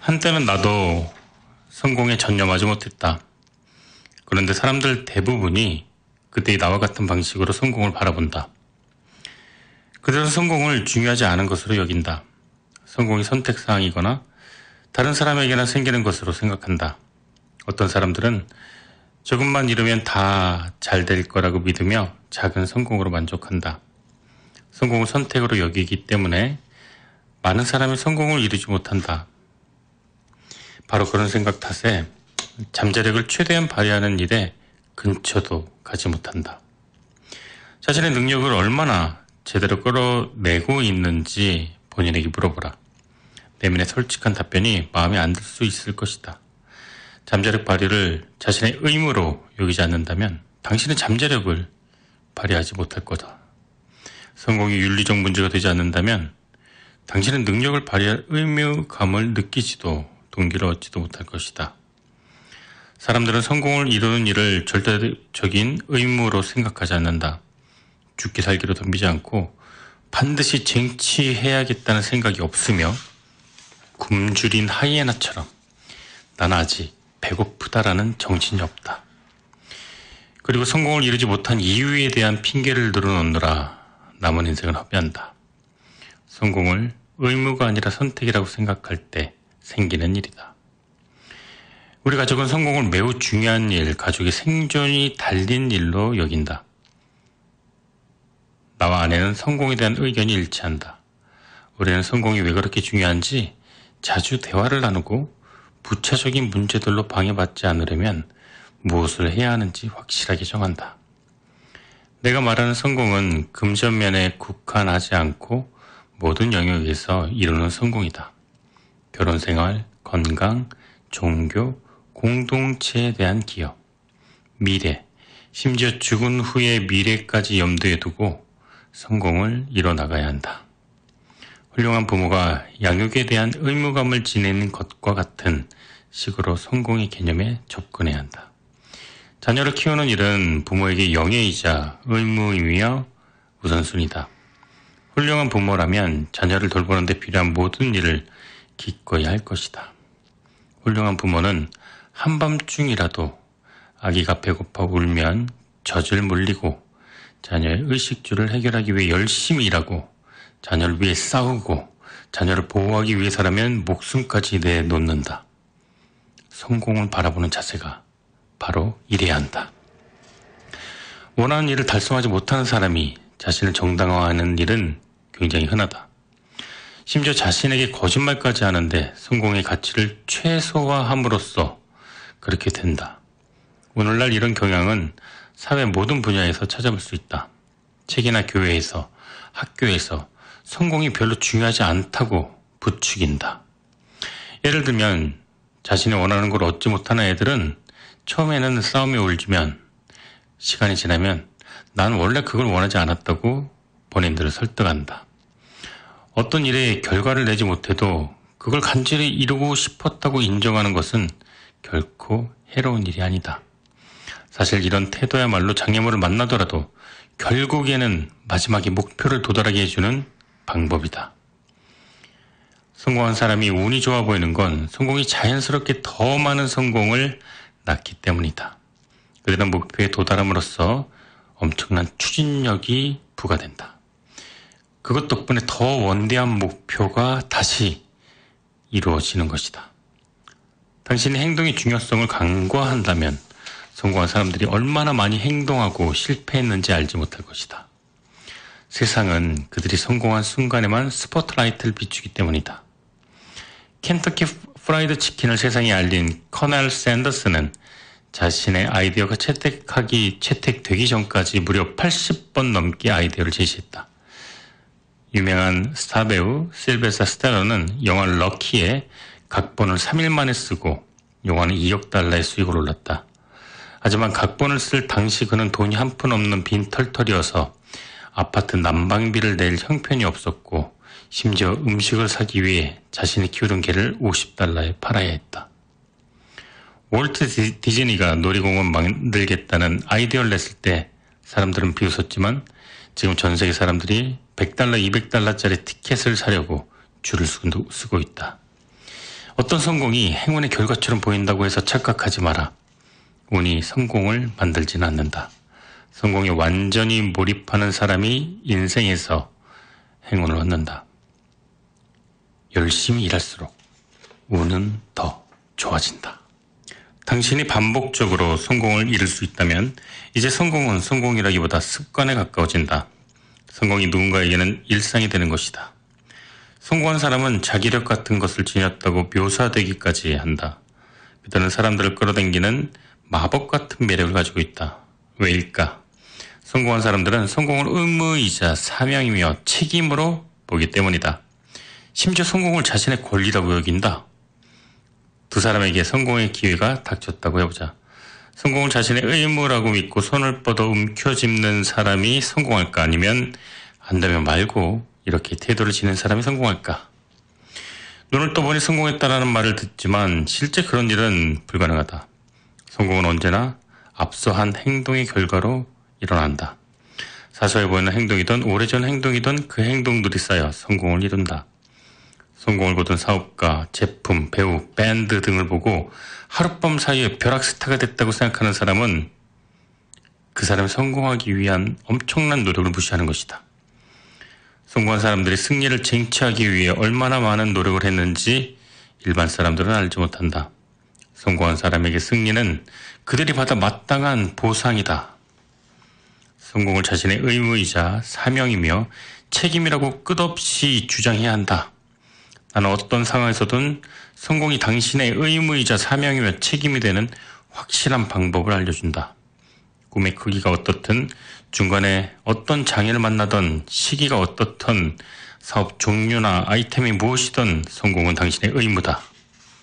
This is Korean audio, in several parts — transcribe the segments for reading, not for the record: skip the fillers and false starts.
한때는 나도 성공에 전념하지 못했다. 그런데 사람들 대부분이 그때의 나와 같은 방식으로 성공을 바라본다. 그들은 성공을 중요하지 않은 것으로 여긴다. 성공이 선택사항이거나 다른 사람에게나 생기는 것으로 생각한다. 어떤 사람들은 조금만 이루면 다 잘 될 거라고 믿으며 작은 성공으로 만족한다. 성공을 선택으로 여기기 때문에 많은 사람이 성공을 이루지 못한다. 바로 그런 생각 탓에 잠재력을 최대한 발휘하는 일에 근처도 가지 못한다. 자신의 능력을 얼마나 제대로 끌어내고 있는지 본인에게 물어보라. 내면의 솔직한 답변이 마음에 안 들 수 있을 것이다. 잠재력 발휘를 자신의 의무로 여기지 않는다면 당신은 잠재력을 발휘하지 못할 거다. 성공이 윤리적 문제가 되지 않는다면 당신은 능력을 발휘할 의무감을 느끼지도 동기를 얻지도 못할 것이다. 사람들은 성공을 이루는 일을 절대적인 의무로 생각하지 않는다. 죽기 살기로 덤비지 않고 반드시 쟁취해야겠다는 생각이 없으며 굶주린 하이에나처럼 난 아직 배고프다라는 정신이 없다. 그리고 성공을 이루지 못한 이유에 대한 핑계를 늘어놓느라 남은 인생을 허비한다. 성공을 의무가 아니라 선택이라고 생각할 때 생기는 일이다. 우리 가족은 성공을 매우 중요한 일, 가족의 생존이 달린 일로 여긴다. 나와 아내는 성공에 대한 의견이 일치한다. 우리는 성공이 왜 그렇게 중요한지 자주 대화를 나누고 부차적인 문제들로 방해받지 않으려면 무엇을 해야 하는지 확실하게 정한다. 내가 말하는 성공은 금전면에 국한하지 않고 모든 영역에서 이루는 성공이다. 결혼생활, 건강, 종교, 공동체에 대한 기여, 미래, 심지어 죽은 후의 미래까지 염두에 두고 성공을 이뤄나가야 한다. 훌륭한 부모가 양육에 대한 의무감을 지니는 것과 같은 식으로 성공의 개념에 접근해야 한다. 자녀를 키우는 일은 부모에게 영예이자 의무이며 우선순위다. 훌륭한 부모라면 자녀를 돌보는 데 필요한 모든 일을 기꺼이 할 것이다. 훌륭한 부모는 한밤중이라도 아기가 배고파 울면 젖을 물리고 자녀의 의식주를 해결하기 위해 열심히 일하고 자녀를 위해 싸우고 자녀를 보호하기 위해서라면 목숨까지 내놓는다. 성공을 바라보는 자세가 바로 이래야 한다. 원하는 일을 달성하지 못하는 사람이 자신을 정당화하는 일은 굉장히 흔하다. 심지어 자신에게 거짓말까지 하는데 성공의 가치를 최소화함으로써 그렇게 된다. 오늘날 이런 경향은 사회 모든 분야에서 찾아볼 수 있다. 책이나 교회에서, 학교에서 성공이 별로 중요하지 않다고 부추긴다. 예를 들면 자신이 원하는 걸 얻지 못하는 애들은 처음에는 싸움에 울지만 시간이 지나면 난 원래 그걸 원하지 않았다고 본인들을 설득한다. 어떤 일에 결과를 내지 못해도 그걸 간절히 이루고 싶었다고 인정하는 것은 결코 해로운 일이 아니다. 사실 이런 태도야말로 장애물을 만나더라도 결국에는 마지막에 목표를 도달하게 해주는 방법이다. 성공한 사람이 운이 좋아 보이는 건 성공이 자연스럽게 더 많은 성공을 낳기 때문이다. 그들은 목표에 도달함으로써 엄청난 추진력이 부과된다. 그것 덕분에 더 원대한 목표가 다시 이루어지는 것이다. 당신의 행동의 중요성을 간과한다면 성공한 사람들이 얼마나 많이 행동하고 실패했는지 알지 못할 것이다. 세상은 그들이 성공한 순간에만 스포트라이트를 비추기 때문이다. 켄터키 프라이드 치킨을 세상에 알린 커넬 샌더스는 자신의 아이디어가 채택되기 전까지 무려 80번 넘게 아이디어를 제시했다. 유명한 스타 배우 실베스타 스텔러는 영화 럭키에 각본을 3일 만에 쓰고 영화는 2억 달러의 수익을 올랐다. 하지만 각본을 쓸 당시 그는 돈이 한 푼 없는 빈털털이어서 아파트 난방비를 낼 형편이 없었고 심지어 음식을 사기 위해 자신이 키우던 개를 50달러에 팔아야 했다. 월트 디즈니가 놀이공원 만들겠다는 아이디어를 냈을 때 사람들은 비웃었지만 지금 전 세계 사람들이 100달러, 200달러짜리 티켓을 사려고 줄을 쓰고 있다. 어떤 성공이 행운의 결과처럼 보인다고 해서 착각하지 마라. 운이 성공을 만들지는 않는다. 성공에 완전히 몰입하는 사람이 인생에서 행운을 얻는다. 열심히 일할수록 운은 더 좋아진다. 당신이 반복적으로 성공을 이룰 수 있다면 이제 성공은 성공이라기보다 습관에 가까워진다. 성공이 누군가에게는 일상이 되는 것이다. 성공한 사람은 자기력 같은 것을 지녔다고 묘사되기까지 한다. 그들은 사람들을 끌어당기는 마법 같은 매력을 가지고 있다. 왜일까? 성공한 사람들은 성공을 의무이자 사명이며 책임으로 보기 때문이다. 심지어 성공을 자신의 권리라고 여긴다. 두 사람에게 성공의 기회가 닥쳤다고 해보자. 성공을 자신의 의무라고 믿고 손을 뻗어 움켜쥐는 사람이 성공할까? 아니면 안다면 말고 이렇게 태도를 지닌 사람이 성공할까? 눈을 떠보니 성공했다라는 말을 듣지만 실제 그런 일은 불가능하다. 성공은 언제나 앞서 한 행동의 결과로 일어난다. 사소해 보이는 행동이든 오래전 행동이든 그 행동들이 쌓여 성공을 이룬다. 성공을 거둔 사업가, 제품, 배우, 밴드 등을 보고 하룻밤 사이에 벼락스타가 됐다고 생각하는 사람은 그 사람이 성공하기 위한 엄청난 노력을 무시하는 것이다. 성공한 사람들이 승리를 쟁취하기 위해 얼마나 많은 노력을 했는지 일반 사람들은 알지 못한다. 성공한 사람에게 승리는 그들이 받아 마땅한 보상이다. 성공을 자신의 의무이자 사명이며 책임이라고 끝없이 주장해야 한다. 나는 어떤 상황에서든 성공이 당신의 의무이자 사명이며 책임이 되는 확실한 방법을 알려준다. 꿈의 크기가 어떻든 중간에 어떤 장애를 만나던 시기가 어떻든 사업 종류나 아이템이 무엇이든 성공은 당신의 의무다.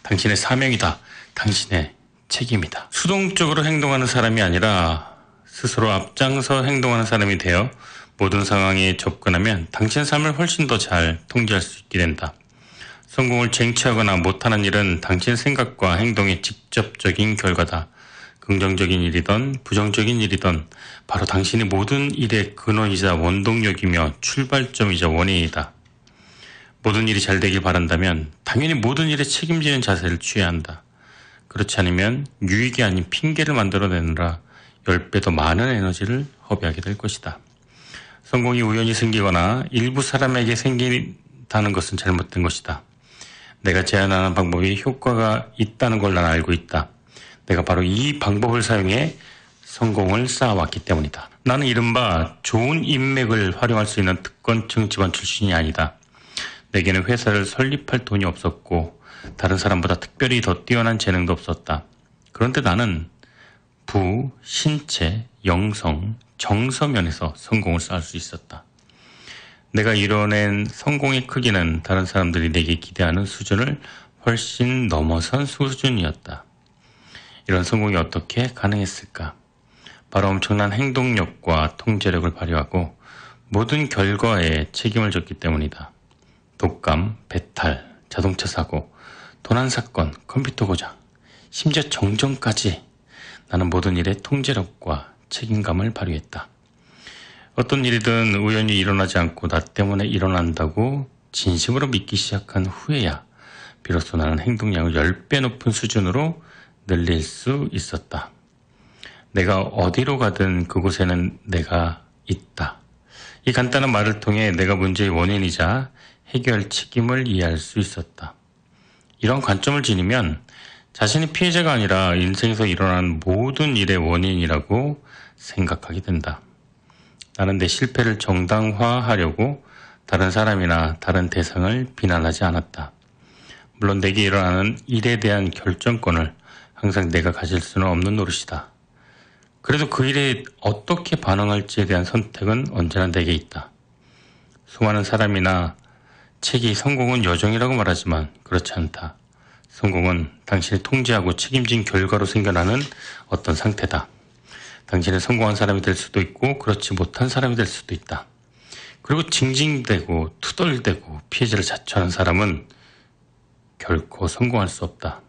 당신의 사명이다. 당신의 책임이다. 수동적으로 행동하는 사람이 아니라 스스로 앞장서 행동하는 사람이 되어 모든 상황에 접근하면 당신의 삶을 훨씬 더 잘 통제할 수 있게 된다. 성공을 쟁취하거나 못하는 일은 당신의 생각과 행동의 직접적인 결과다. 긍정적인 일이든 부정적인 일이든 바로 당신이 모든 일의 근원이자 원동력이며 출발점이자 원인이다. 모든 일이 잘 되길 바란다면 당연히 모든 일에 책임지는 자세를 취해야 한다. 그렇지 않으면 유익이 아닌 핑계를 만들어내느라 10배 더 많은 에너지를 허비하게 될 것이다. 성공이 우연히 생기거나 일부 사람에게 생긴다는 것은 잘못된 것이다. 내가 제안하는 방법이 효과가 있다는 걸 난 알고 있다. 내가 바로 이 방법을 사용해 성공을 쌓아왔기 때문이다. 나는 이른바 좋은 인맥을 활용할 수 있는 특권층 집안 출신이 아니다. 내게는 회사를 설립할 돈이 없었고 다른 사람보다 특별히 더 뛰어난 재능도 없었다. 그런데 나는 부, 신체, 영성, 정서 면에서 성공을 쌓을 수 있었다. 내가 이뤄낸 성공의 크기는 다른 사람들이 내게 기대하는 수준을 훨씬 넘어선 수준이었다. 이런 성공이 어떻게 가능했을까? 바로 엄청난 행동력과 통제력을 발휘하고 모든 결과에 책임을 졌기 때문이다. 독감, 배탈, 자동차 사고, 도난 사건, 컴퓨터 고장, 심지어 정전까지 나는 모든 일에 통제력과 책임감을 발휘했다. 어떤 일이든 우연히 일어나지 않고 나 때문에 일어난다고 진심으로 믿기 시작한 후에야 비로소 나는 행동량을 10배 높은 수준으로 늘릴 수 있었다. 내가 어디로 가든 그곳에는 내가 있다. 이 간단한 말을 통해 내가 문제의 원인이자 해결 책임을 이해할 수 있었다. 이런 관점을 지니면 자신이 피해자가 아니라 인생에서 일어난 모든 일의 원인이라고 생각하게 된다. 나는 내 실패를 정당화하려고 다른 사람이나 다른 대상을 비난하지 않았다. 물론 내게 일어나는 일에 대한 결정권을 항상 내가 가질 수는 없는 노릇이다. 그래도 그 일에 어떻게 반응할지에 대한 선택은 언제나 내게 있다. 수많은 사람이나 책이 성공은 여정이라고 말하지만 그렇지 않다. 성공은 당신이 통제하고 책임진 결과로 생겨나는 어떤 상태다. 당신은 성공한 사람이 될 수도 있고 그렇지 못한 사람이 될 수도 있다. 그리고 징징대고 투덜대고 피해자를 자초하는 사람은 결코 성공할 수 없다.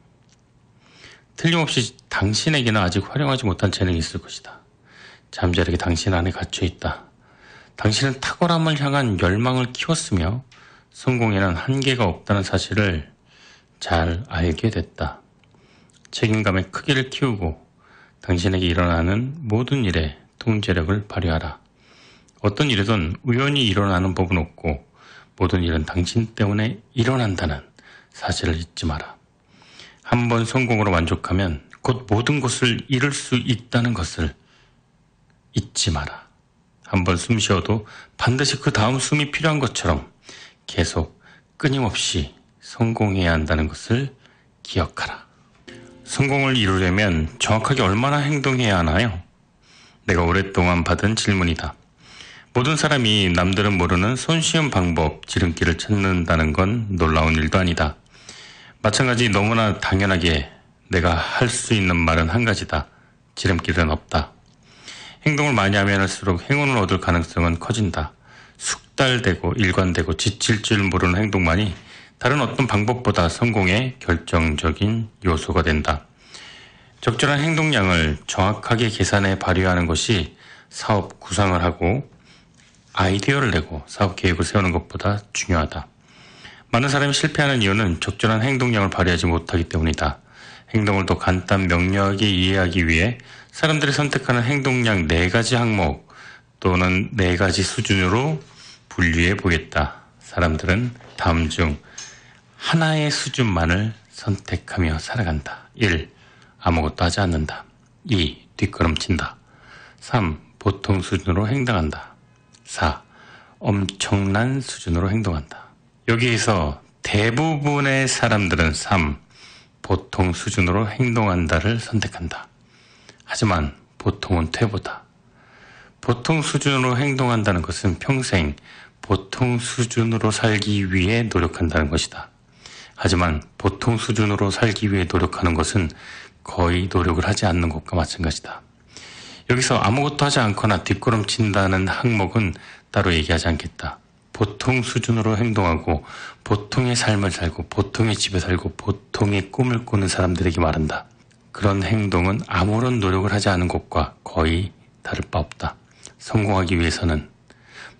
틀림없이 당신에게는 아직 활용하지 못한 재능이 있을 것이다. 잠재력이 당신 안에 갇혀 있다. 당신은 탁월함을 향한 열망을 키웠으며 성공에는 한계가 없다는 사실을 잘 알게 됐다. 책임감의 크기를 키우고 당신에게 일어나는 모든 일에 통제력을 발휘하라. 어떤 일이든 우연히 일어나는 법은 없고 모든 일은 당신 때문에 일어난다는 사실을 잊지 마라. 한 번 성공으로 만족하면 곧 모든 것을 이룰 수 있다는 것을 잊지 마라. 한 번 숨 쉬어도 반드시 그 다음 숨이 필요한 것처럼 계속 끊임없이 성공해야 한다는 것을 기억하라. 성공을 이루려면 정확하게 얼마나 행동해야 하나요? 내가 오랫동안 받은 질문이다. 모든 사람이 남들은 모르는 손쉬운 방법, 지름길을 찾는다는 건 놀라운 일도 아니다. 마찬가지 너무나 당연하게 내가 할 수 있는 말은 한 가지다. 지름길은 없다. 행동을 많이 하면 할수록 행운을 얻을 가능성은 커진다. 숙달되고 일관되고 지칠 줄 모르는 행동만이 다른 어떤 방법보다 성공의 결정적인 요소가 된다. 적절한 행동량을 정확하게 계산해 발휘하는 것이 사업 구상을 하고 아이디어를 내고 사업 계획을 세우는 것보다 중요하다. 많은 사람이 실패하는 이유는 적절한 행동량을 발휘하지 못하기 때문이다. 행동을 더 간단 명료하게 이해하기 위해 사람들이 선택하는 행동량 4가지 항목 또는 4가지 수준으로 분류해 보겠다. 사람들은 다음 중 하나의 수준만을 선택하며 살아간다. 1. 아무것도 하지 않는다. 2. 뒷걸음친다. 3. 보통 수준으로 행동한다. 4. 엄청난 수준으로 행동한다. 여기에서 대부분의 사람들은 3. 보통 수준으로 행동한다를 선택한다. 하지만 보통은 퇴보다. 보통 수준으로 행동한다는 것은 평생 보통 수준으로 살기 위해 노력한다는 것이다. 하지만 보통 수준으로 살기 위해 노력하는 것은 거의 노력을 하지 않는 것과 마찬가지다. 여기서 아무것도 하지 않거나 뒷걸음친다는 항목은 따로 얘기하지 않겠다. 보통 수준으로 행동하고 보통의 삶을 살고 보통의 집에 살고 보통의 꿈을 꾸는 사람들에게 말한다. 그런 행동은 아무런 노력을 하지 않은 것과 거의 다를 바 없다. 성공하기 위해서는,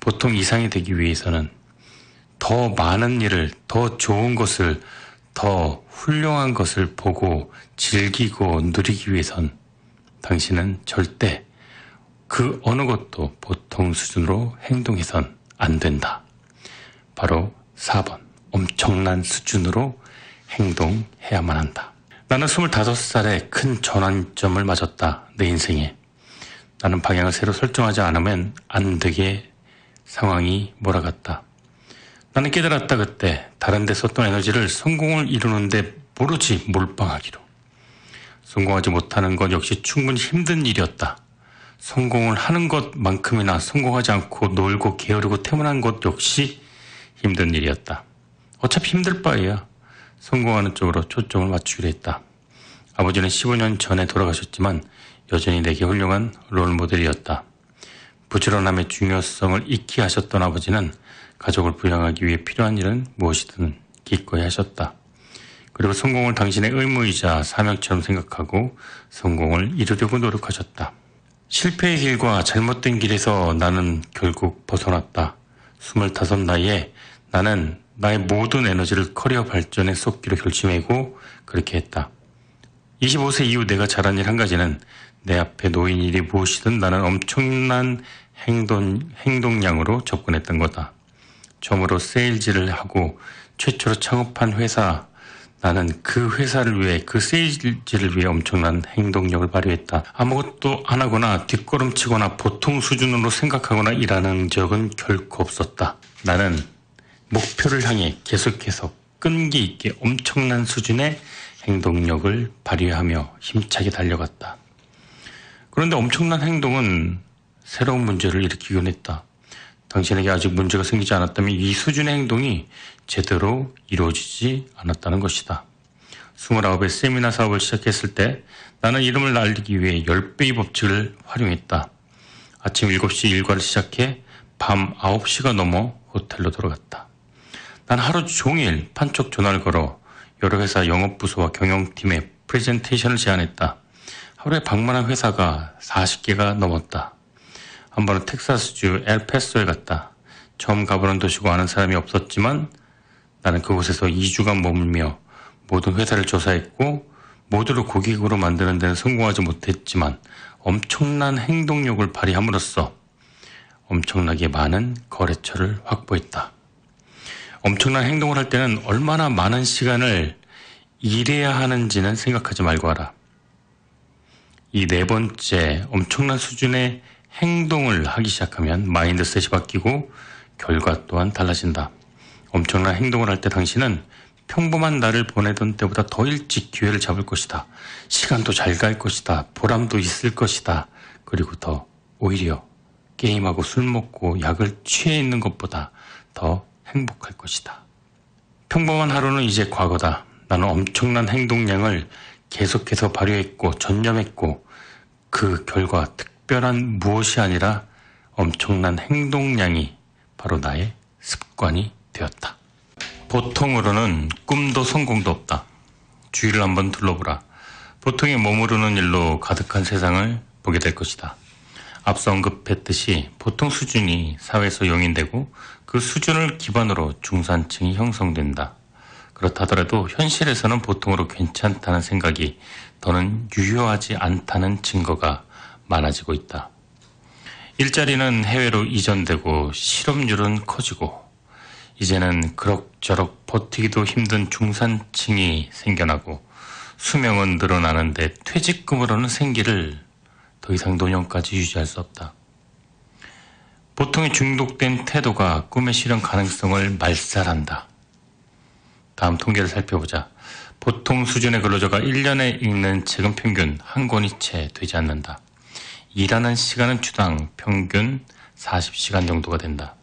보통 이상이 되기 위해서는 더 많은 일을, 더 좋은 것을, 더 훌륭한 것을 보고 즐기고 누리기 위해선 당신은 절대 그 어느 것도 보통 수준으로 행동해선 안 된다. 바로 4번, 엄청난 수준으로 행동해야만 한다. 나는 25살에 큰 전환점을 맞았다. 내 인생에. 나는 방향을 새로 설정하지 않으면 안 되게 상황이 몰아갔다. 나는 깨달았다. 그때 다른 데 썼던 에너지를 성공을 이루는데 모르지 몰빵하기로. 성공하지 못하는 것 역시 충분히 힘든 일이었다. 성공을 하는 것만큼이나 성공하지 않고 놀고 게으르고 태문한 것 역시 힘든 일이었다. 어차피 힘들 바에야 성공하는 쪽으로 초점을 맞추기로 했다. 아버지는 15년 전에 돌아가셨지만 여전히 내게 훌륭한 롤모델이었다. 부지런함의 중요성을 잊게 하셨던 아버지는 가족을 부양하기 위해 필요한 일은 무엇이든 기꺼이 하셨다. 그리고 성공을 당신의 의무이자 사명처럼 생각하고 성공을 이루려고 노력하셨다. 실패의 길과 잘못된 길에서 나는 결국 벗어났다. 25 나이에 나는 나의 모든 에너지를 커리어 발전에 쏟기로 결심하고 그렇게 했다. 25세 이후 내가 잘한 일 한 가지는 내 앞에 놓인 일이 무엇이든 나는 엄청난 행동량으로 접근했던 거다. 처음으로 세일즈를 하고 최초로 창업한 회사, 나는 그 회사를 위해, 그 세일즈를 위해 엄청난 행동력을 발휘했다. 아무것도 안 하거나 뒷걸음치거나 보통 수준으로 생각하거나 일하는 적은 결코 없었다. 나는 목표를 향해 계속해서 끈기 있게 엄청난 수준의 행동력을 발휘하며 힘차게 달려갔다. 그런데 엄청난 행동은 새로운 문제를 일으키곤 했다. 당신에게 아직 문제가 생기지 않았다면 이 수준의 행동이 제대로 이루어지지 않았다는 것이다. 29의 세미나 사업을 시작했을 때 나는 이름을 날리기 위해 10배의 법칙을 활용했다. 아침 7시 일과를 시작해 밤 9시가 넘어 호텔로 돌아갔다. 난 하루 종일 판촉 전화를 걸어 여러 회사 영업부서와 경영팀에 프레젠테이션을 제안했다. 하루에 방문한 회사가 40개가 넘었다. 한 번은 텍사스주 엘파소에 갔다. 처음 가보는 도시고 아는 사람이 없었지만 나는 그곳에서 2주간 머물며 모든 회사를 조사했고 모두를 고객으로 만드는 데는 성공하지 못했지만 엄청난 행동력을 발휘함으로써 엄청나게 많은 거래처를 확보했다. 엄청난 행동을 할 때는 얼마나 많은 시간을 일해야 하는지는 생각하지 말고 하라. 이 네 번째, 엄청난 수준의 행동을 하기 시작하면 마인드셋이 바뀌고 결과 또한 달라진다. 엄청난 행동을 할 때 당신은 평범한 날을 보내던 때보다 더 일찍 기회를 잡을 것이다. 시간도 잘 갈 것이다. 보람도 있을 것이다. 그리고 더 오히려 게임하고 술 먹고 약을 취해 있는 것보다 더 행복할 것이다. 평범한 하루는 이제 과거다. 나는 엄청난 행동량을 계속해서 발휘했고 전념했고 그 결과 특별한 무엇이 아니라 엄청난 행동량이 바로 나의 습관이 되었다. 보통으로는 꿈도 성공도 없다. 주위를 한번 둘러보라. 보통의 머무르는 일로 가득한 세상을 보게 될 것이다. 앞서 언급했듯이 보통 수준이 사회에서 용인되고 그 수준을 기반으로 중산층이 형성된다. 그렇다 하더라도 현실에서는 보통으로 괜찮다는 생각이 더는 유효하지 않다는 증거가 많아지고 있다. 일자리는 해외로 이전되고 실업률은 커지고 이제는 그럭저럭 버티기도 힘든 중산층이 생겨나고 수명은 늘어나는데 퇴직금으로는 생계를 더 이상 노년까지 유지할 수 없다. 보통의 중독된 태도가 꿈의 실현 가능성을 말살한다. 다음 통계를 살펴보자. 보통 수준의 근로자가 1년에 읽는 책은 평균 한 권이 채 되지 않는다. 일하는 시간은 주당 평균 40시간 정도가 된다.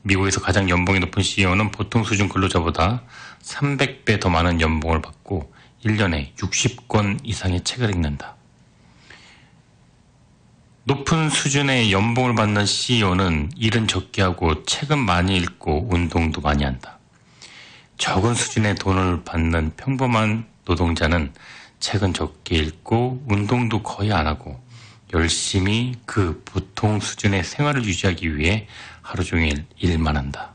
미국에서 가장 연봉이 높은 CEO는 보통 수준 근로자보다 300배 더 많은 연봉을 받고 1년에 60권 이상의 책을 읽는다. 높은 수준의 연봉을 받는 CEO는 일은 적게 하고 책은 많이 읽고 운동도 많이 한다. 적은 수준의 돈을 받는 평범한 노동자는 책은 적게 읽고 운동도 거의 안 하고 열심히 그 보통 수준의 생활을 유지하기 위해 하루 종일 일만 한다.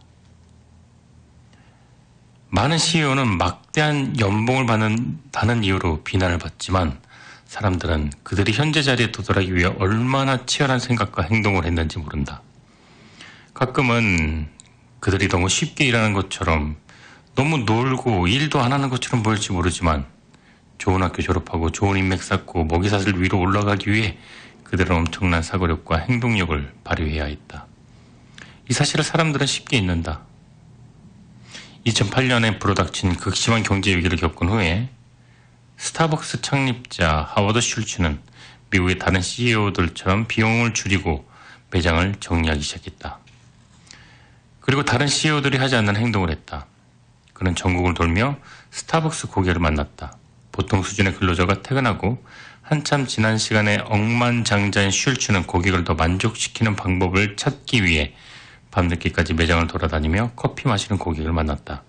많은 CEO는 막대한 연봉을 받는다는 이유로 비난을 받지만 사람들은 그들이 현재 자리에 도달하기 위해 얼마나 치열한 생각과 행동을 했는지 모른다. 가끔은 그들이 너무 쉽게 일하는 것처럼 너무 놀고 일도 안 하는 것처럼 보일지 모르지만 좋은 학교 졸업하고 좋은 인맥 쌓고 먹이사슬 위로 올라가기 위해 그들은 엄청난 사고력과 행동력을 발휘해야 했다. 이 사실을 사람들은 쉽게 잊는다. 2008년에 불어닥친 극심한 경제 위기를 겪은 후에 스타벅스 창립자 하워드 슐츠는 미국의 다른 CEO들처럼 비용을 줄이고 매장을 정리하기 시작했다. 그리고 다른 CEO들이 하지 않는 행동을 했다. 그는 전국을 돌며 스타벅스 고객을 만났다. 보통 수준의 근로자가 퇴근하고 한참 지난 시간에 억만장자인 슐츠는 고객을 더 만족시키는 방법을 찾기 위해 밤늦게까지 매장을 돌아다니며 커피 마시는 고객을 만났다.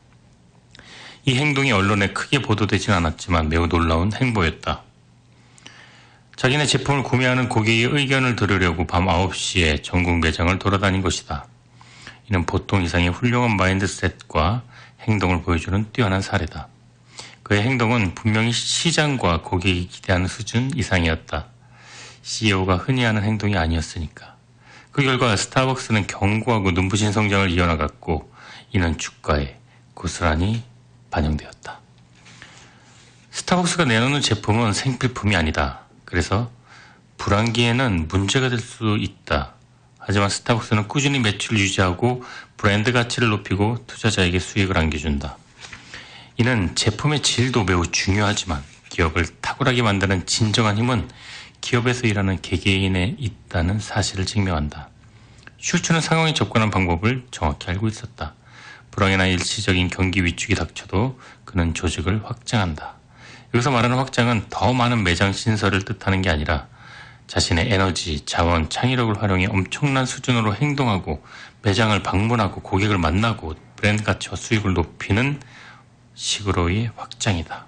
이 행동이 언론에 크게 보도되진 않았지만 매우 놀라운 행보였다. 자기네 제품을 구매하는 고객의 의견을 들으려고 밤 9시에 전국 매장을 돌아다닌 것이다. 이는 보통 이상의 훌륭한 마인드셋과 행동을 보여주는 뛰어난 사례다. 그의 행동은 분명히 시장과 고객이 기대하는 수준 이상이었다. CEO가 흔히 하는 행동이 아니었으니까. 그 결과 스타벅스는 견고하고 눈부신 성장을 이어나갔고 이는 주가에 고스란히 반영되었다. 스타벅스가 내놓는 제품은 생필품이 아니다. 그래서 불황기에는 문제가 될 수 있다. 하지만 스타벅스는 꾸준히 매출을 유지하고 브랜드 가치를 높이고 투자자에게 수익을 안겨준다. 이는 제품의 질도 매우 중요하지만 기업을 탁월하게 만드는 진정한 힘은 기업에서 일하는 개개인에 있다는 사실을 증명한다. 슐츠는 상황에 접근한 방법을 정확히 알고 있었다. 불황이나 일시적인 경기 위축이 닥쳐도 그는 조직을 확장한다. 여기서 말하는 확장은 더 많은 매장 신설을 뜻하는 게 아니라 자신의 에너지, 자원, 창의력을 활용해 엄청난 수준으로 행동하고 매장을 방문하고 고객을 만나고 브랜드 가치와 수익을 높이는 식으로의 확장이다.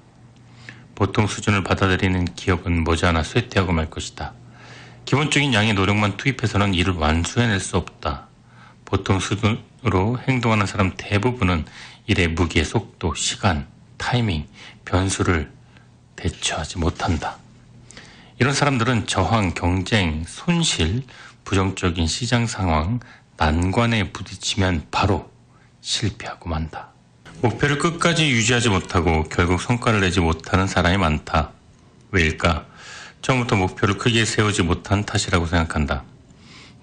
보통 수준을 받아들이는 기업은 머지않아 쇠퇴하고 말 것이다. 기본적인 양의 노력만 투입해서는 이를 완수해낼 수 없다. 보통 수준으로 행동하는 사람 대부분은 일의 무게, 속도, 시간, 타이밍, 변수를 대처하지 못한다. 이런 사람들은 저항, 경쟁, 손실, 부정적인 시장 상황, 난관에 부딪히면 바로 실패하고 만다. 목표를 끝까지 유지하지 못하고 결국 성과를 내지 못하는 사람이 많다. 왜일까? 처음부터 목표를 크게 세우지 못한 탓이라고 생각한다.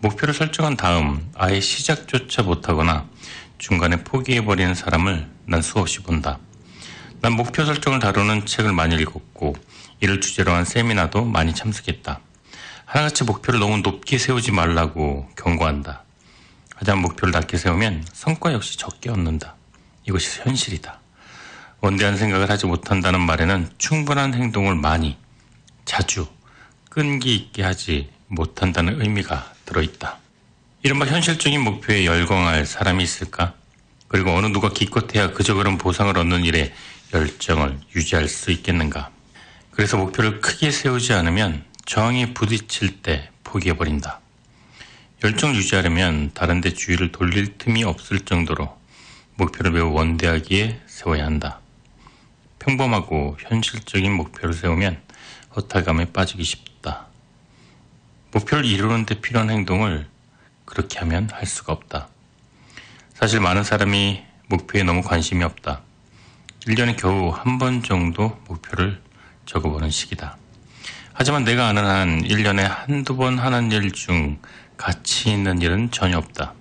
목표를 설정한 다음 아예 시작조차 못하거나 중간에 포기해버리는 사람을 난 수없이 본다. 난 목표 설정을 다루는 책을 많이 읽었고 이를 주제로 한 세미나도 많이 참석했다. 하나같이 목표를 너무 높게 세우지 말라고 경고한다. 하지만 목표를 낮게 세우면 성과 역시 적게 얻는다. 이것이 현실이다. 원대한 생각을 하지 못한다는 말에는 충분한 행동을 많이, 자주, 끈기 있게 하지 못한다는 의미가 들어있다. 이른바 현실적인 목표에 열광할 사람이 있을까? 그리고 어느 누가 기껏해야 그저 그런 보상을 얻는 일에 열정을 유지할 수 있겠는가? 그래서 목표를 크게 세우지 않으면 저항에 부딪힐 때 포기해버린다. 열정을 유지하려면 다른 데 주의를 돌릴 틈이 없을 정도로 목표를 매우 원대하게 세워야 한다. 평범하고 현실적인 목표를 세우면 허탈감에 빠지기 쉽다. 목표를 이루는 데 필요한 행동을 그렇게 하면 할 수가 없다. 사실 많은 사람이 목표에 너무 관심이 없다. 1년에 겨우 한 번 정도 목표를 적어보는 시기다. 하지만 내가 아는 한 1년에 한두 번 하는 일 중 가치 있는 일은 전혀 없다.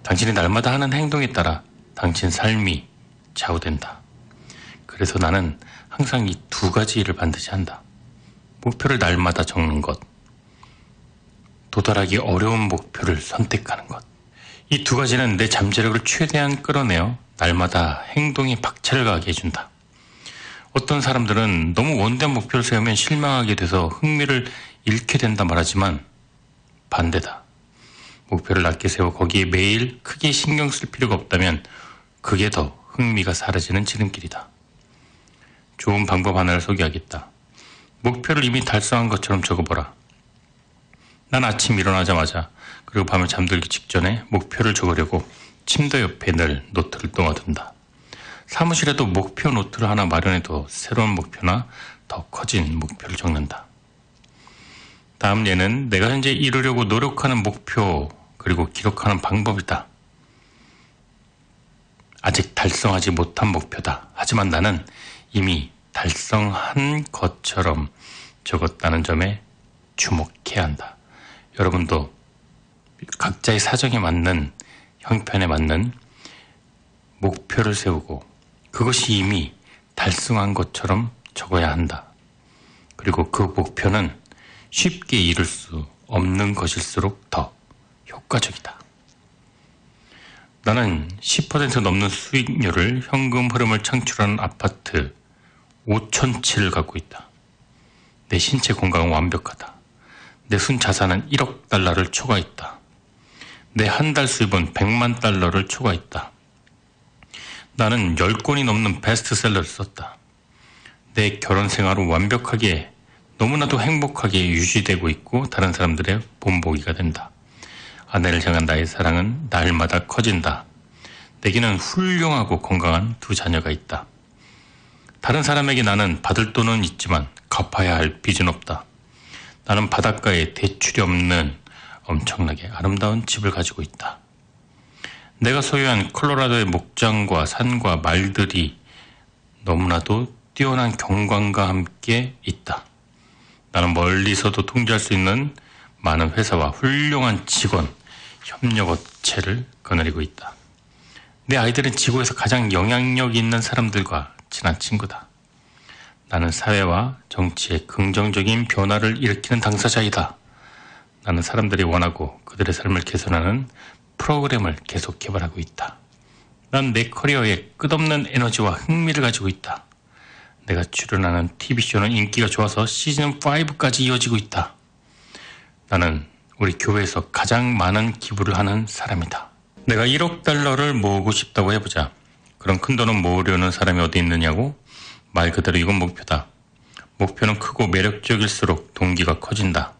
당신이 날마다 하는 행동에 따라 당신 삶이 좌우된다. 그래서 나는 항상 이 두 가지 일을 반드시 한다. 목표를 날마다 적는 것, 도달하기 어려운 목표를 선택하는 것. 이 두 가지는 내 잠재력을 최대한 끌어내어 날마다 행동에 박차를 가하게 해준다. 어떤 사람들은 너무 원대한 목표를 세우면 실망하게 돼서 흥미를 잃게 된다 말하지만 반대다. 목표를 낮게 세워 거기에 매일 크게 신경 쓸 필요가 없다면 그게 더 흥미가 사라지는 지름길이다. 좋은 방법 하나를 소개하겠다. 목표를 이미 달성한 것처럼 적어보라. 난 아침 일어나자마자 그리고 밤에 잠들기 직전에 목표를 적으려고 침대 옆에 늘 노트를 놓아둔다. 사무실에도 목표 노트를 하나 마련해도 새로운 목표나 더 커진 목표를 적는다. 다음 예는 내가 현재 이루려고 노력하는 목표 그리고 기록하는 방법이다. 아직 달성하지 못한 목표다. 하지만 나는 이미 달성한 것처럼 적었다는 점에 주목해야 한다. 여러분도 각자의 사정에 맞는 형편에 맞는 목표를 세우고 그것이 이미 달성한 것처럼 적어야 한다. 그리고 그 목표는 쉽게 이룰 수 없는 것일수록 더 효과적이다. 나는 10% 넘는 수익률을 현금 흐름을 창출하는 아파트 5,000채를 갖고 있다. 내 신체 건강은 완벽하다. 내 순자산은 1억 달러를 초과했다. 내 한 달 수입은 100만 달러를 초과했다. 나는 10권이 넘는 베스트셀러를 썼다. 내 결혼 생활은 완벽하게 너무나도 행복하게 유지되고 있고 다른 사람들의 본보기가 된다. 아내를 향한 나의 사랑은 날마다 커진다. 내게는 훌륭하고 건강한 두 자녀가 있다. 다른 사람에게 나는 받을 돈은 있지만 갚아야 할 빚은 없다. 나는 바닷가에 대출이 없는 엄청나게 아름다운 집을 가지고 있다. 내가 소유한 콜로라도의 목장과 산과 말들이 너무나도 뛰어난 경관과 함께 있다. 나는 멀리서도 통제할 수 있는 많은 회사와 훌륭한 직원, 협력업체를 거느리고 있다. 내 아이들은 지구에서 가장 영향력 있는 사람들과 친한 친구다. 나는 사회와 정치에 긍정적인 변화를 일으키는 당사자이다. 나는 사람들이 원하고 그들의 삶을 개선하는 프로그램을 계속 개발하고 있다. 난 내 커리어에 끝없는 에너지와 흥미를 가지고 있다. 내가 출연하는 TV쇼는 인기가 좋아서 시즌5까지 이어지고 있다. 나는 우리 교회에서 가장 많은 기부를 하는 사람이다. 내가 1억 달러를 모으고 싶다고 해보자. 그런 큰 돈을 모으려는 사람이 어디 있느냐고? 말 그대로 이건 목표다. 목표는 크고 매력적일수록 동기가 커진다.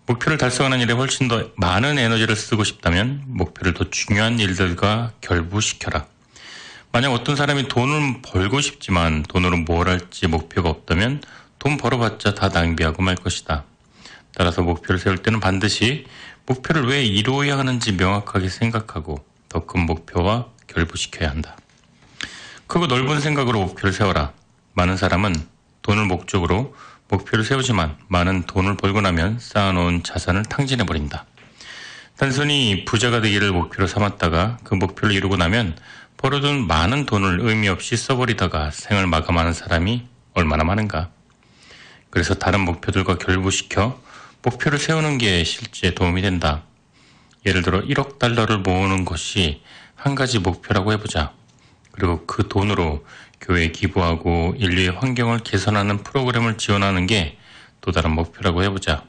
목표를 달성하는 일에 훨씬 더 많은 에너지를 쓰고 싶다면 목표를 더 중요한 일들과 결부시켜라. 만약 어떤 사람이 돈을 벌고 싶지만 돈으로 뭘 할지 목표가 없다면 돈 벌어봤자 다 낭비하고 말 것이다. 따라서 목표를 세울 때는 반드시 목표를 왜 이루어야 하는지 명확하게 생각하고 더 큰 목표와 결부시켜야 한다. 크고 넓은 생각으로 목표를 세워라. 많은 사람은 돈을 목적으로 목표를 세우지만 많은 돈을 벌고 나면 쌓아놓은 자산을 탕진해버린다. 단순히 부자가 되기를 목표로 삼았다가 그 목표를 이루고 나면 벌어둔 많은 돈을 의미 없이 써버리다가 생을 마감하는 사람이 얼마나 많은가. 그래서 다른 목표들과 결부시켜 목표를 세우는 게 실제 도움이 된다. 예를 들어 1억 달러를 모으는 것이 한 가지 목표라고 해보자. 그리고 그 돈으로 교회에 기부하고 인류의 환경을 개선하는 프로그램을 지원하는 게 또 다른 목표라고 해보자.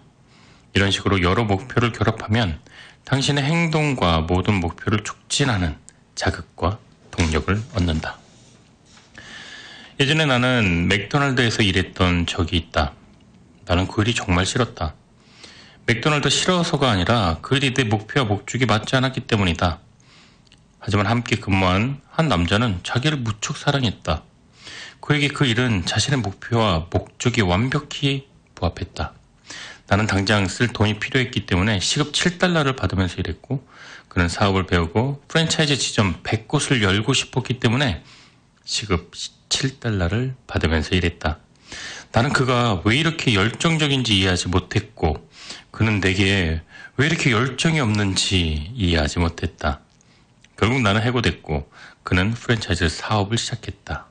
이런 식으로 여러 목표를 결합하면 당신의 행동과 모든 목표를 촉진하는 자극과 동력을 얻는다. 예전에 나는 맥도날드에서 일했던 적이 있다. 나는 그 일이 정말 싫었다. 맥도날드 싫어서가 아니라 그 일이 내 목표와 목적이 맞지 않았기 때문이다. 하지만 함께 근무한 한 남자는 자기를 무척 사랑했다. 그에게 그 일은 자신의 목표와 목적이 완벽히 부합했다. 나는 당장 쓸 돈이 필요했기 때문에 시급 7달러를 받으면서 일했고, 그는 사업을 배우고 프랜차이즈 지점 100곳을 열고 싶었기 때문에 시급 7달러를 받으면서 일했다. 나는 그가 왜 이렇게 열정적인지 이해하지 못했고, 그는 내게 왜 이렇게 열정이 없는지 이해하지 못했다. 결국 나는 해고됐고 그는 프랜차이즈 사업을 시작했다.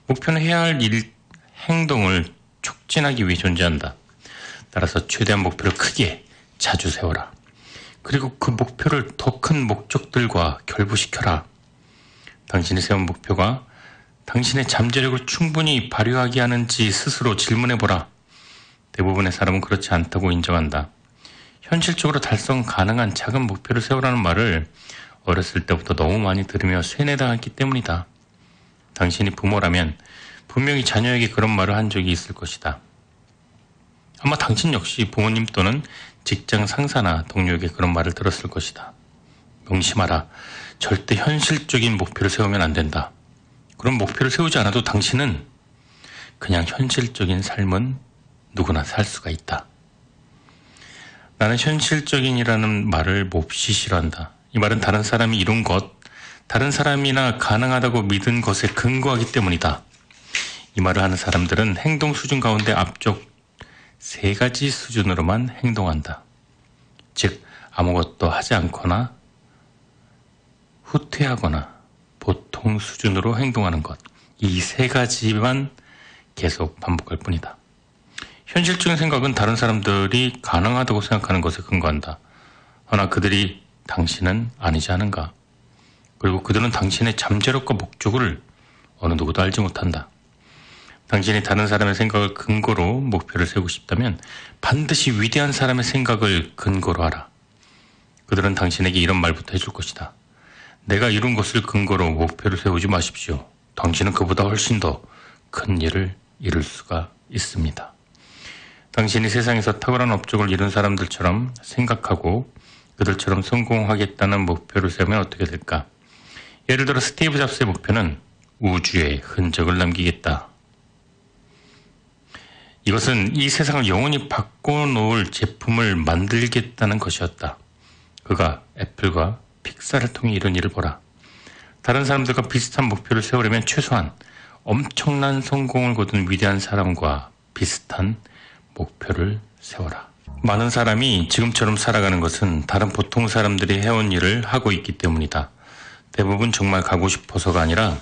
목표는 해야 할 행동을 촉진하기 위해 존재한다. 따라서 최대한 목표를 크게 자주 세워라. 그리고 그 목표를 더 큰 목적들과 결부시켜라. 당신이 세운 목표가 당신의 잠재력을 충분히 발휘하게 하는지 스스로 질문해보라. 대부분의 사람은 그렇지 않다고 인정한다. 현실적으로 달성 가능한 작은 목표를 세우라는 말을 어렸을 때부터 너무 많이 들으며 세뇌당했기 때문이다. 당신이 부모라면 분명히 자녀에게 그런 말을 한 적이 있을 것이다. 아마 당신 역시 부모님 또는 직장 상사나 동료에게 그런 말을 들었을 것이다. 명심하라. 절대 현실적인 목표를 세우면 안 된다. 그런 목표를 세우지 않아도 당신은 그냥 현실적인 삶은 누구나 살 수가 있다. 나는 현실적인이라는 말을 몹시 싫어한다. 이 말은 다른 사람이 이룬 것, 다른 사람이나 가능하다고 믿은 것에 근거하기 때문이다. 이 말을 하는 사람들은 행동 수준 가운데 앞쪽 3가지 수준으로만 행동한다. 즉, 아무것도 하지 않거나 후퇴하거나 보통 수준으로 행동하는 것. 이 3가지만 계속 반복할 뿐이다. 현실적인 생각은 다른 사람들이 가능하다고 생각하는 것에 근거한다. 허나 그들이 당신은 아니지 않은가? 그리고 그들은 당신의 잠재력과 목적을 어느 누구도 알지 못한다. 당신이 다른 사람의 생각을 근거로 목표를 세우고 싶다면 반드시 위대한 사람의 생각을 근거로 하라. 그들은 당신에게 이런 말부터 해줄 것이다. 내가 이룬 것을 근거로 목표를 세우지 마십시오. 당신은 그보다 훨씬 더 큰 일을 이룰 수가 있습니다. 당신이 세상에서 탁월한 업적을 이룬 사람들처럼 생각하고 그들처럼 성공하겠다는 목표를 세우면 어떻게 될까? 예를 들어 스티브 잡스의 목표는 우주에 흔적을 남기겠다. 이것은 이 세상을 영원히 바꿔놓을 제품을 만들겠다는 것이었다. 그가 애플과 픽사를 통해 이런 일을 보라. 다른 사람들과 비슷한 목표를 세우려면 최소한 엄청난 성공을 거둔 위대한 사람과 비슷한 목표를 세워라. 많은 사람이 지금처럼 살아가는 것은 다른 보통 사람들이 해온 일을 하고 있기 때문이다. 대부분 정말 가고 싶어서가 아니라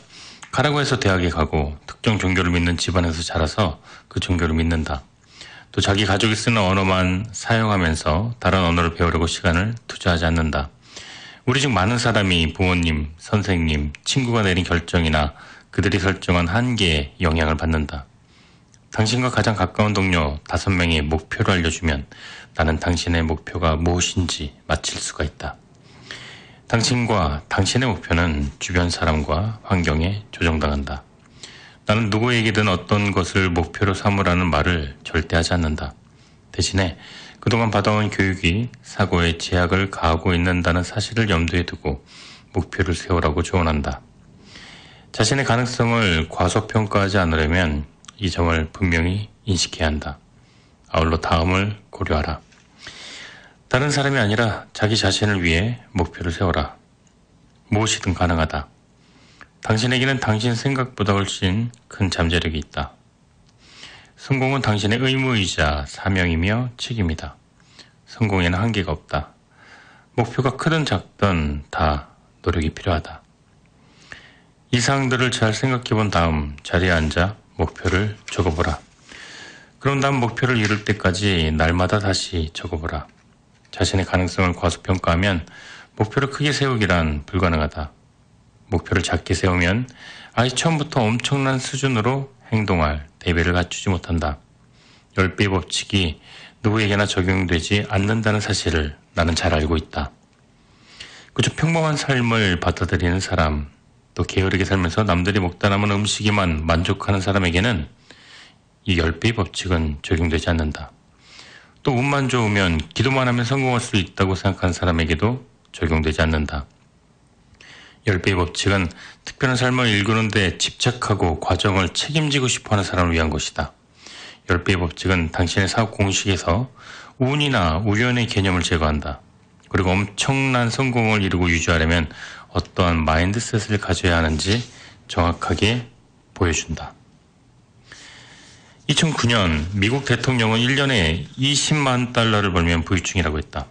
가라고 해서 대학에 가고 특정 종교를 믿는 집안에서 자라서 그 종교를 믿는다. 또 자기 가족이 쓰는 언어만 사용하면서 다른 언어를 배우려고 시간을 투자하지 않는다. 우리 중 많은 사람이 부모님, 선생님, 친구가 내린 결정이나 그들이 설정한 한계에 영향을 받는다. 당신과 가장 가까운 동료 5명의 목표를 알려주면 나는 당신의 목표가 무엇인지 맞힐 수가 있다. 당신과 당신의 목표는 주변 사람과 환경에 조정당한다. 나는 누구에게든 어떤 것을 목표로 삼으라는 말을 절대 하지 않는다. 대신에 그동안 받아온 교육이 사고에 제약을 가하고 있는다는 사실을 염두에 두고 목표를 세우라고 조언한다. 자신의 가능성을 과소평가하지 않으려면 이 점을 분명히 인식해야 한다. 아울러 다음을 고려하라. 다른 사람이 아니라 자기 자신을 위해 목표를 세워라. 무엇이든 가능하다. 당신에게는 당신 생각보다 훨씬 큰 잠재력이 있다. 성공은 당신의 의무이자 사명이며 책임이다. 성공에는 한계가 없다. 목표가 크든 작든 다 노력이 필요하다. 이 사항들을 잘 생각해 본 다음 자리에 앉아 목표를 적어보라. 그런 다음 목표를 이룰 때까지 날마다 다시 적어보라. 자신의 가능성을 과소평가하면 목표를 크게 세우기란 불가능하다. 목표를 작게 세우면 아예 처음부터 엄청난 수준으로 행동할 대비를 갖추지 못한다. 10배의 법칙이 누구에게나 적용되지 않는다는 사실을 나는 잘 알고 있다. 그저 평범한 삶을 받아들이는 사람, 또 게으르게 살면서 남들이 먹다 남은 음식에만 만족하는 사람에게는 이 10배의 법칙은 적용되지 않는다. 또 운만 좋으면 기도만 하면 성공할 수 있다고 생각하는 사람에게도 적용되지 않는다. 10배의 법칙은 특별한 삶을 일구는 데 집착하고 과정을 책임지고 싶어하는 사람을 위한 것이다. 10배의 법칙은 당신의 사업 공식에서 운이나 우연의 개념을 제거한다. 그리고 엄청난 성공을 이루고 유지하려면 어떠한 마인드셋을 가져야 하는지 정확하게 보여준다. 2009년 미국 대통령은 1년에 20만 달러를 벌면 부유층이라고 했다.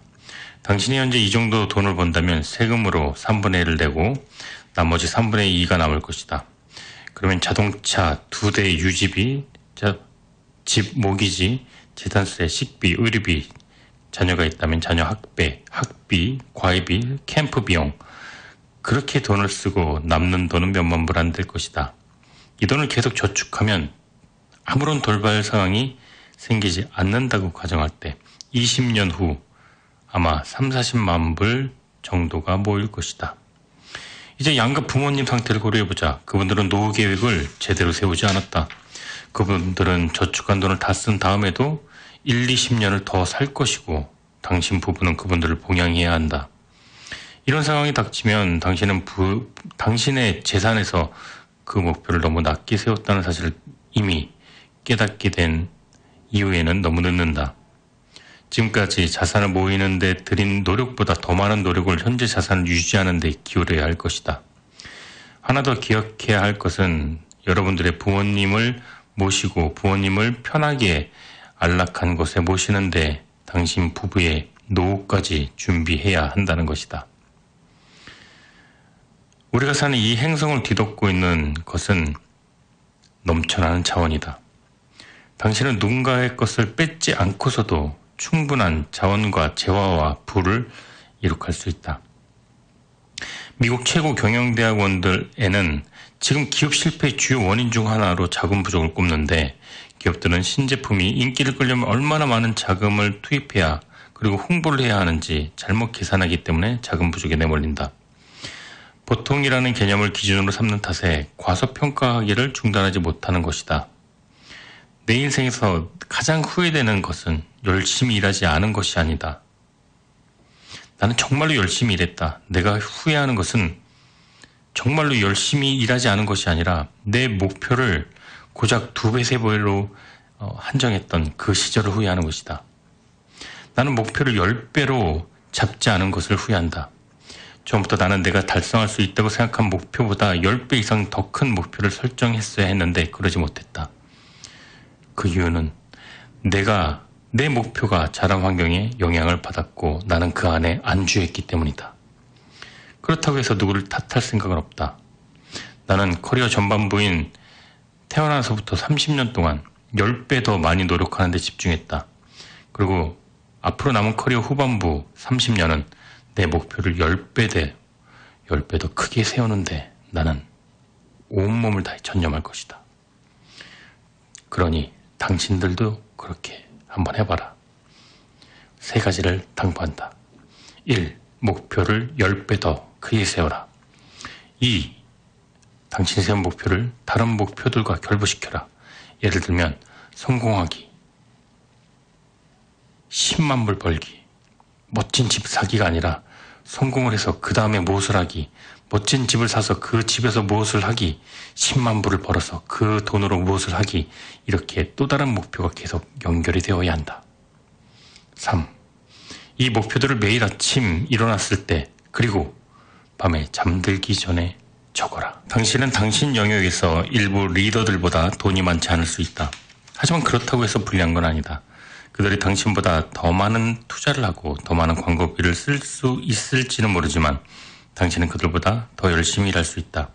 당신이 현재 이 정도 돈을 번다면 세금으로 3분의 1을 내고 나머지 3분의 2가 남을 것이다. 그러면 자동차 2대 유지비, 집 모기지, 재산세, 식비, 의료비, 자녀가 있다면 자녀 학비, 과외비, 캠프 비용, 그렇게 돈을 쓰고 남는 돈은 몇만 불 안 될 것이다. 이 돈을 계속 저축하면 아무런 돌발 상황이 생기지 않는다고 가정할 때 20년 후 아마 3, 40만 불 정도가 모일 것이다. 이제 양가 부모님 상태를 고려해보자. 그분들은 노후 계획을 제대로 세우지 않았다. 그분들은 저축한 돈을 다 쓴 다음에도 1, 20년을 더 살 것이고 당신 부부는 그분들을 봉양해야 한다. 이런 상황이 닥치면 당신은 당신의 재산에서 그 목표를 너무 낮게 세웠다는 사실을 이미 깨닫게 된 이후에는 너무 늦는다. 지금까지 자산을 모이는 데 들인 노력보다 더 많은 노력을 현재 자산을 유지하는 데 기울여야 할 것이다. 하나 더 기억해야 할 것은 여러분들의 부모님을 모시고 부모님을 편하게 안락한 곳에 모시는데 당신 부부의 노후까지 준비해야 한다는 것이다. 우리가 사는 이 행성을 뒤덮고 있는 것은 넘쳐나는 자원이다. 당신은 누군가의 것을 뺏지 않고서도 충분한 자원과 재화와 부를 이룩할 수 있다. 미국 최고 경영대학원들에는 지금 기업 실패의 주요 원인 중 하나로 자금 부족을 꼽는데 기업들은 신제품이 인기를 끌려면 얼마나 많은 자금을 투입해야 그리고 홍보를 해야 하는지 잘못 계산하기 때문에 자금 부족에 내몰린다. 보통이라는 개념을 기준으로 삼는 탓에 과소평가하기를 중단하지 못하는 것이다. 내 인생에서 가장 후회되는 것은 열심히 일하지 않은 것이 아니다. 나는 정말로 열심히 일했다. 내가 후회하는 것은 정말로 열심히 일하지 않은 것이 아니라 내 목표를 고작 2배, 3배로 한정했던 그 시절을 후회하는 것이다. 나는 목표를 10배로 잡지 않은 것을 후회한다. 처음부터 나는 내가 달성할 수 있다고 생각한 목표보다 10배 이상 더 큰 목표를 설정했어야 했는데 그러지 못했다. 그 이유는 내 목표가 자란 환경에 영향을 받았고 나는 그 안에 안주했기 때문이다. 그렇다고 해서 누구를 탓할 생각은 없다. 나는 커리어 전반부인 태어나서부터 30년 동안 10배 더 많이 노력하는 데 집중했다. 그리고 앞으로 남은 커리어 후반부 30년은 내 목표를 10배 더 크게 세우는데 나는 온몸을 다해 전념할 것이다. 그러니 당신들도 그렇게 한번 해봐라. 3가지를 당부한다. 1. 목표를 10배 더 크게 세워라. 2. 당신이 세운 목표를 다른 목표들과 결부시켜라. 예를 들면 성공하기, 10만 불 벌기, 멋진 집 사기가 아니라 성공을 해서 그 다음에 무엇을 하기, 멋진 집을 사서 그 집에서 무엇을 하기, 10만 불을 벌어서 그 돈으로 무엇을 하기, 이렇게 또 다른 목표가 계속 연결이 되어야 한다. 3. 이 목표들을 매일 아침 일어났을 때, 그리고 밤에 잠들기 전에 적어라. 당신은 당신 영역에서 일부 리더들보다 돈이 많지 않을 수 있다. 하지만 그렇다고 해서 불리한 건 아니다. 그들이 당신보다 더 많은 투자를 하고 더 많은 광고비를 쓸 수 있을지는 모르지만 당신은 그들보다 더 열심히 일할 수 있다.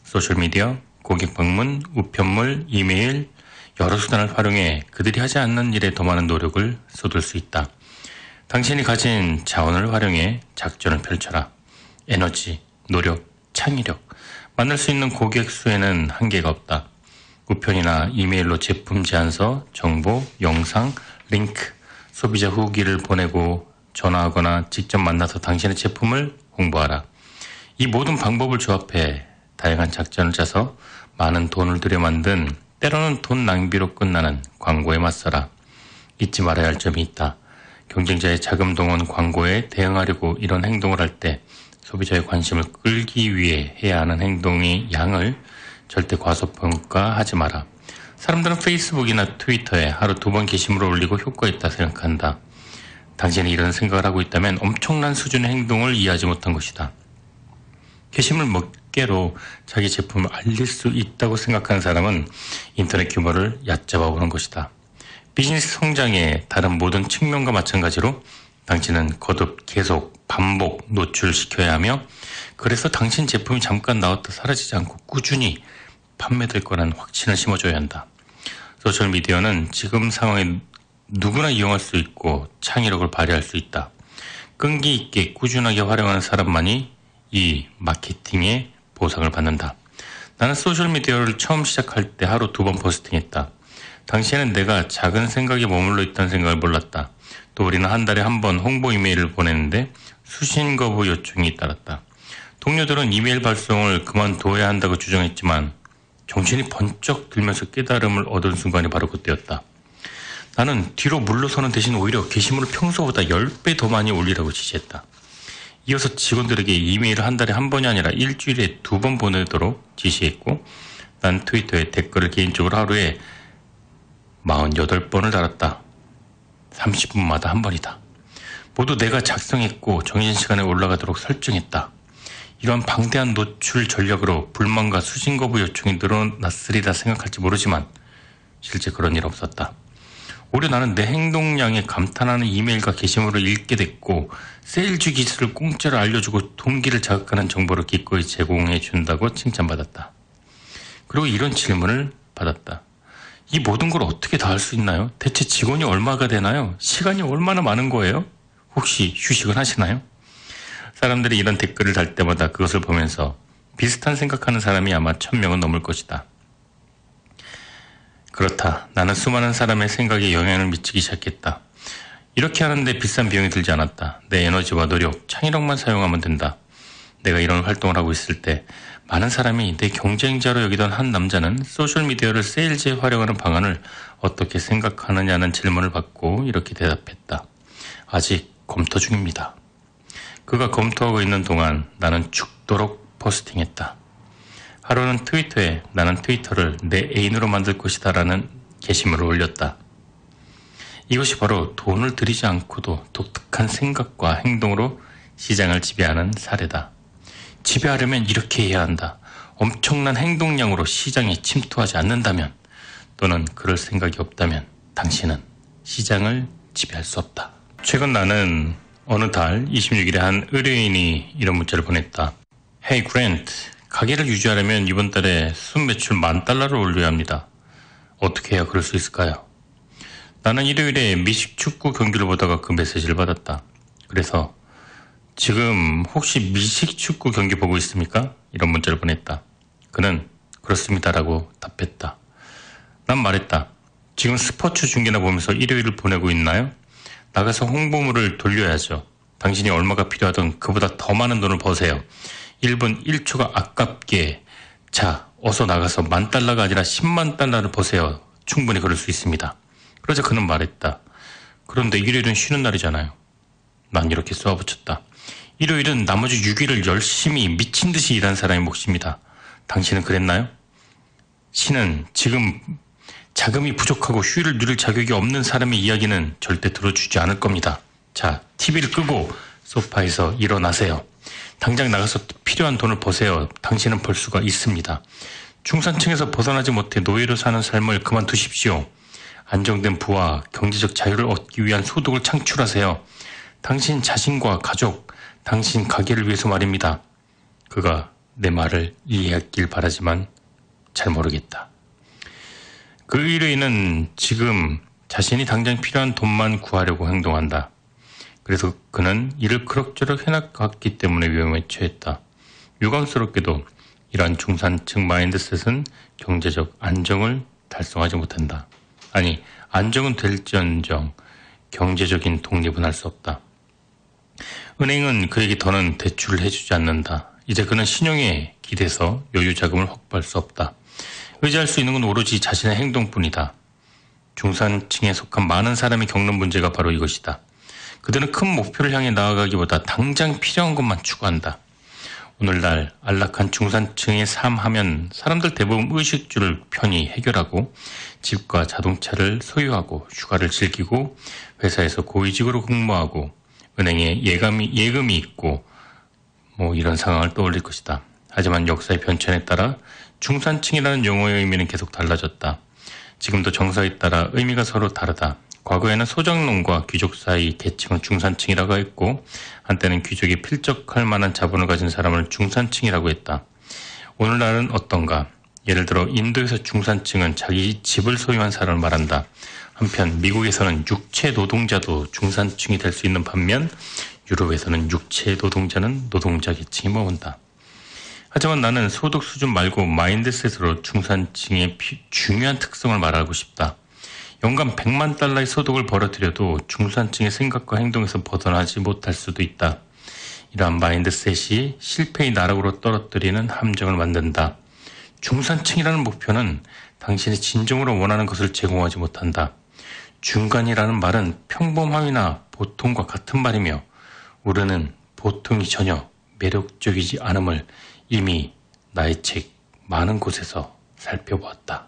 소셜미디어, 고객 방문, 우편물, 이메일, 여러 수단을 활용해 그들이 하지 않는 일에 더 많은 노력을 쏟을 수 있다. 당신이 가진 자원을 활용해 작전을 펼쳐라. 에너지, 노력, 창의력, 만날 수 있는 고객 수에는 한계가 없다. 우편이나 이메일로 제품 제안서, 정보, 영상, 링크, 소비자 후기를 보내고 전화하거나 직접 만나서 당신의 제품을 홍보하라. 이 모든 방법을 조합해 다양한 작전을 짜서 많은 돈을 들여 만든 때로는 돈 낭비로 끝나는 광고에 맞서라. 잊지 말아야 할 점이 있다. 경쟁자의 자금 동원 광고에 대응하려고 이런 행동을 할 때 소비자의 관심을 끌기 위해 해야 하는 행동의 양을 절대 과소평가하지 마라. 사람들은 페이스북이나 트위터에 하루 2번 게시물을 올리고 효과가 있다 생각한다. 당신이 이런 생각을 하고 있다면 엄청난 수준의 행동을 이해하지 못한 것이다. 게시물 몇 개로 자기 제품을 알릴 수 있다고 생각하는 사람은 인터넷 규모를 얕잡아 보는 것이다. 비즈니스 성장의 다른 모든 측면과 마찬가지로 당신은 거듭 계속 반복 노출시켜야 하며 그래서 당신 제품이 잠깐 나왔다 사라지지 않고 꾸준히 판매될 거라는 확신을 심어줘야 한다. 소셜미디어는 지금 상황에 누구나 이용할 수 있고 창의력을 발휘할 수 있다. 끈기 있게 꾸준하게 활용하는 사람만이 이 마케팅의 보상을 받는다. 나는 소셜미디어를 처음 시작할 때 하루 2번 포스팅했다. 당시에는 내가 작은 생각에 머물러 있다는 생각을 몰랐다. 또 우리는 한 달에 한 번 홍보 이메일을 보냈는데 수신 거부 요청이 따랐다. 동료들은 이메일 발송을 그만둬야 한다고 주장했지만 정신이 번쩍 들면서 깨달음을 얻은 순간이 바로 그때였다. 나는 뒤로 물러서는 대신 오히려 게시물을 평소보다 10배 더 많이 올리라고 지시했다. 이어서 직원들에게 이메일을 한 달에 한 번이 아니라 일주일에 2번 보내도록 지시했고 난 트위터에 댓글을 개인적으로 하루에 48번을 달았다. 30분마다 한 번이다. 모두 내가 작성했고 정해진 시간에 올라가도록 설정했다. 이러한 방대한 노출 전략으로 불만과 수신 거부 요청이 늘어났으리라 생각할지 모르지만 실제 그런 일 없었다. 오히려 나는 내 행동량에 감탄하는 이메일과 게시물을 읽게 됐고 세일즈 기술을 공짜로 알려주고 동기를 자극하는 정보를 기꺼이 제공해 준다고 칭찬받았다. 그리고 이런 질문을 받았다. 이 모든 걸 어떻게 다 할 수 있나요? 대체 직원이 얼마가 되나요? 시간이 얼마나 많은 거예요? 혹시 휴식은 하시나요? 사람들이 이런 댓글을 달 때마다 그것을 보면서 비슷한 생각하는 사람이 아마 1000명은 넘을 것이다. 그렇다. 나는 수많은 사람의 생각에 영향을 미치기 시작했다. 이렇게 하는데 비싼 비용이 들지 않았다. 내 에너지와 노력, 창의력만 사용하면 된다. 내가 이런 활동을 하고 있을 때 많은 사람이 내 경쟁자로 여기던 한 남자는 소셜미디어를 세일즈에 활용하는 방안을 어떻게 생각하느냐는 질문을 받고 이렇게 대답했다. 아직 검토 중입니다. 그가 검토하고 있는 동안 나는 죽도록 포스팅했다. 하루는 트위터에 나는 트위터를 내 애인으로 만들 것이다 라는 게시물을 올렸다. 이것이 바로 돈을 들이지 않고도 독특한 생각과 행동으로 시장을 지배하는 사례다. 지배하려면 이렇게 해야 한다. 엄청난 행동량으로 시장에 침투하지 않는다면 또는 그럴 생각이 없다면 당신은 시장을 지배할 수 없다. 최근 나는 어느 달 26일에 한 의뢰인이 이런 문자를 보냈다. Hey Grant, 가게를 유지하려면 이번 달에 순매출 $10,000를 올려야 합니다. 어떻게 해야 그럴 수 있을까요? 나는 일요일에 미식축구 경기를 보다가 그 메시지를 받았다. 그래서 지금 혹시 미식축구 경기 보고 있습니까? 이런 문자를 보냈다. 그는 그렇습니다라고 답했다. 난 말했다. 지금 스포츠 중계나 보면서 일요일을 보내고 있나요? 나가서 홍보물을 돌려야죠. 당신이 얼마가 필요하든 그보다 더 많은 돈을 버세요. 1분 1초가 아깝게 자 어서 나가서 $10,000가 아니라 $100,000를 버세요. 충분히 그럴 수 있습니다. 그러자 그는 말했다. 그런데 일요일은 쉬는 날이잖아요. 난 이렇게 쏘아붙였다. 일요일은 나머지 6일을 열심히 미친 듯이 일한 사람의 몫입니다. 당신은 그랬나요? 신은 지금 자금이 부족하고 휴일을 누릴 자격이 없는 사람의 이야기는 절대 들어주지 않을 겁니다. 자, TV를 끄고 소파에서 일어나세요. 당장 나가서 필요한 돈을 버세요. 당신은 벌 수가 있습니다. 중산층에서 벗어나지 못해 노예로 사는 삶을 그만두십시오. 안정된 부와 경제적 자유를 얻기 위한 소득을 창출하세요. 당신 자신과 가족, 당신 가게를 위해서 말입니다. 그가 내 말을 이해했길 바라지만 잘 모르겠다. 그 의뢰인은 지금 자신이 당장 필요한 돈만 구하려고 행동한다. 그래서 그는 이를 그럭저럭 해나갔기 때문에 위험에 처했다. 유감스럽게도 이러한 중산층 마인드셋은 경제적 안정을 달성하지 못한다. 아니, 안정은 될지언정 경제적인 독립은 할 수 없다. 은행은 그에게 더는 대출을 해주지 않는다. 이제 그는 신용에 기대서 여유 자금을 확보할 수 없다. 의지할 수 있는 건 오로지 자신의 행동뿐이다. 중산층에 속한 많은 사람이 겪는 문제가 바로 이것이다. 그들은 큰 목표를 향해 나아가기보다 당장 필요한 것만 추구한다. 오늘날 안락한 중산층의 삶 하면 사람들 대부분 의식주를 편히 해결하고 집과 자동차를 소유하고 휴가를 즐기고 회사에서 고위직으로 근무하고 은행에 예금이 있고 이런 상황을 떠올릴 것이다. 하지만 역사의 변천에 따라 중산층이라는 용어의 의미는 계속 달라졌다. 지금도 정서에 따라 의미가 서로 다르다. 과거에는 소장농과 귀족 사이 계층을 중산층이라고 했고 한때는 귀족이 필적할 만한 자본을 가진 사람을 중산층이라고 했다. 오늘날은 어떤가? 예를 들어 인도에서 중산층은 자기 집을 소유한 사람을 말한다. 한편 미국에서는 육체 노동자도 중산층이 될 수 있는 반면 유럽에서는 육체 노동자는 노동자 계층이 머문다. 하지만 나는 소득 수준 말고 마인드셋으로 중산층의 중요한 특성을 말하고 싶다. 연간 100만 달러의 소득을 벌어들여도 중산층의 생각과 행동에서 벗어나지 못할 수도 있다. 이러한 마인드셋이 실패의 나락으로 떨어뜨리는 함정을 만든다. 중산층이라는 목표는 당신이 진정으로 원하는 것을 제공하지 못한다. 중간이라는 말은 평범함이나 보통과 같은 말이며 우리는 보통이 전혀 매력적이지 않음을 이미 나의 책 많은 곳에서 살펴보았다.